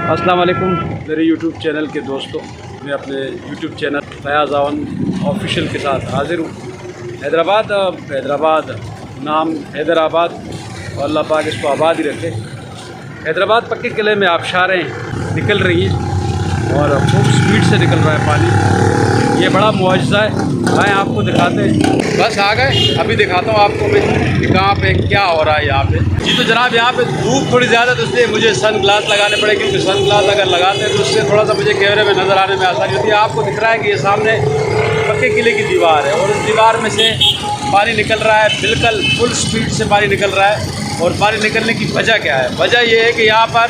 अस्सलाम वालेकुम मेरे यूट्यूब चैनल के दोस्तों, मैं अपने यूट्यूब चैनल फयाज़ आवन ऑफिशियल के साथ हाज़िर हूँ। हैदराबाद नाम हैदराबाद और अल्लाह पाक इसको आबाद ही रखे। हैदराबाद पक्के किले में आबशारें निकल रही हैं और खूब स्पीड से निकल रहा है पानी। ये बड़ा मुआजिज़ा है। आए आपको दिखाते हैं, बस आ गए, अभी दिखाता हूँ आपको मैं कि कहाँ पे क्या हो रहा है यहाँ पे। जी तो जनाब, यहाँ पे धूप थोड़ी ज़्यादा, तो इसलिए मुझे सन ग्लास लगाने पड़े, क्योंकि सन ग्लास अगर लगाते हैं तो उससे थोड़ा सा मुझे कैमरे में नज़र आने में आसानी होती है। आपको दिख रहा है कि ये सामने पक्के किले की दीवार है और इस दीवार में से पानी निकल रहा है, बिल्कुल फुल स्पीड से पानी निकल रहा है। और पानी निकलने की वजह क्या है? वजह ये है कि यहाँ पर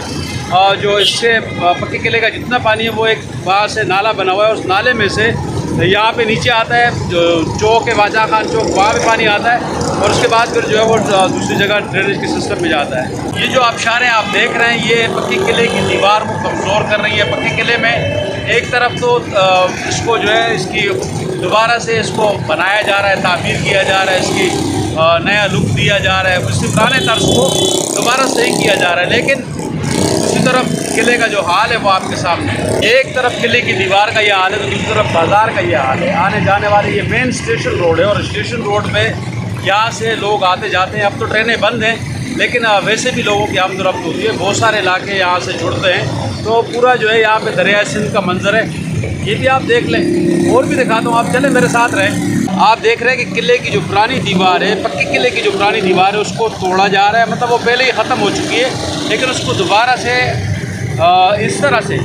जो इससे पक्के किले का जितना पानी है वो एक वहाँ से नाला बना हुआ है, उस नाले में से यहाँ पे नीचे आता है, जो चौक है बादशाह खान चौक, वहाँ पे पानी आता है और उसके बाद फिर जो है वो दूसरी जगह ड्रेनेज के सिस्टम में जाता है। ये जो आबशारें आप देख रहे हैं, ये पक्के किले की दीवार को कमज़ोर कर रही है। पक्के किले में एक तरफ तो इसको जो है इसकी दोबारा से इसको बनाया जा रहा है, तामीर किया जा रहा है, इसकी नया लुक दिया जा रहा है, उसके पुराने तर्ज को दोबारा सही किया जा रहा है। लेकिन दूसरी तरफ किले का जो हाल है वो आपके सामने है। एक तरफ किले की दीवार का ये हाल है तो दूसरी तरफ बाज़ार का ये हाल है। आने जाने वाले ये मेन स्टेशन रोड है और स्टेशन रोड पे यहाँ से लोग आते जाते हैं। अब तो ट्रेनें बंद हैं, लेकिन वैसे भी लोगों की आमदोरफ्त होती है। बहुत सारे इलाके यहाँ से जुड़ते हैं, तो पूरा जो है यहाँ पे दरिया सिंध का मंजर है, ये भी आप देख लें। और भी दिखाता हूँ, आप चलें मेरे साथ रहें। आप देख रहे हैं कि किले की जो पुरानी दीवार है, पक्के किले की जो पुरानी दीवार है, उसको तोड़ा जा रहा है। मतलब वो पहले ही ख़त्म हो चुकी है, लेकिन उसको दोबारा से इस तरह से,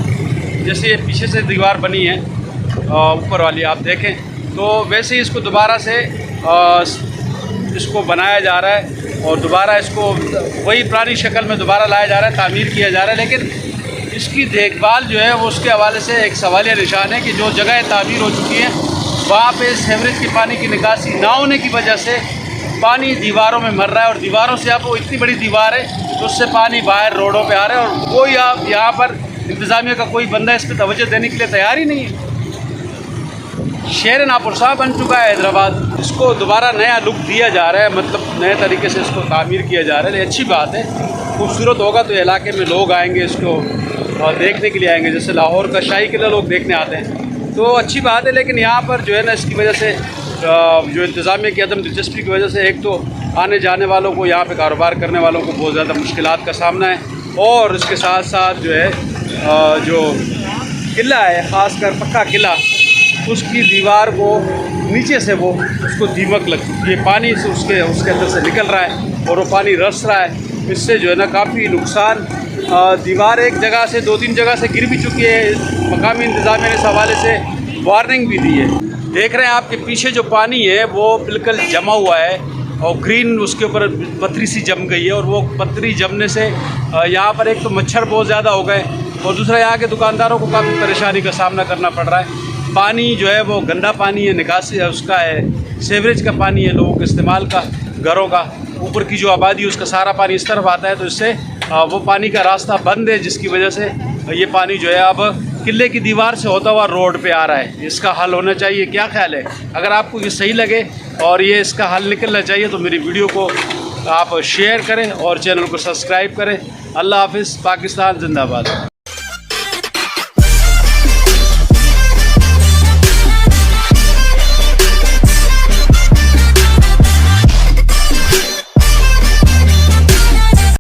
जैसे ये पीछे से दीवार बनी है ऊपर वाली, आप देखें तो वैसे ही इसको दोबारा से इसको बनाया जा रहा है और दोबारा इसको वही पुरानी शक्ल में दोबारा लाया जा रहा है, तामीर किया जा रहा है। लेकिन इसकी देखभाल जो है वो उसके हवाले से एक सवालिया निशान है कि जो जगह तामीर हो चुकी हैं वहाँ पे सीवरेज के पानी की निकासी ना होने की वजह से पानी दीवारों में मर रहा है। और दीवारों से आप वो इतनी बड़ी दीवार है तो उससे पानी बाहर रोडों पे आ रहा है और कोई आप यहाँ पर इंतज़ामिया का कोई बंदा इस पर तवज्जो देने के लिए तैयार ही नहीं है। शहर नापुरसा बन चुका है हैदराबाद, इसको दोबारा नया लुक दिया जा रहा है, मतलब नए तरीके से इसको तामीर किया जा रहा है। अच्छी बात है, खूबसूरत होगा तो इलाके में लोग आएंगे इसको देखने के लिए आएंगे। जैसे लाहौर का शाही किला लोग देखने आते हैं, तो अच्छी बात है। लेकिन यहाँ पर जो है ना, इसकी वजह से जो इंतज़ामिया की अदम दिलचस्पी की वजह से एक तो आने जाने वालों को, यहाँ पे कारोबार करने वालों को बहुत ज़्यादा मुश्किलात का सामना है। और इसके साथ साथ जो है जो किला है, ख़ासकर पक्का किला, उसकी दीवार को नीचे से वो उसको दीमक लग चुकी है, पानी से उसके अंदर से निकल रहा है और वो पानी रस रहा है। इससे जो है ना काफ़ी नुकसान, दीवार एक जगह से 2-3 जगह से गिर भी चुकी है। मकामी इंतज़ामिया ने इस हवाले से वार्निंग भी दी है। देख रहे हैं आपके पीछे जो पानी है वो बिल्कुल जमा हुआ है और ग्रीन उसके ऊपर पत्थरी सी जम गई है। और वो पत्थरी जमने से यहाँ पर एक तो मच्छर बहुत ज़्यादा हो गए और दूसरा यहाँ के दुकानदारों को काफ़ी परेशानी का सामना करना पड़ रहा है। पानी जो है वो गंदा पानी है, निकासी है उसका है, सीवरेज का पानी है, लोगों के इस्तेमाल का, घरों का, ऊपर की जो आबादी है उसका सारा पानी इस तरफ आता है। तो इससे वो पानी का रास्ता बंद है, जिसकी वजह से ये पानी जो है अब किले की दीवार से होता हुआ रोड पे आ रहा है। इसका हल होना चाहिए। क्या ख्याल है? अगर आपको ये सही लगे और ये इसका हल निकलना चाहिए तो मेरी वीडियो को आप शेयर करें और चैनल को सब्सक्राइब करें। अल्लाह हाफिज़। पाकिस्तान जिंदाबाद।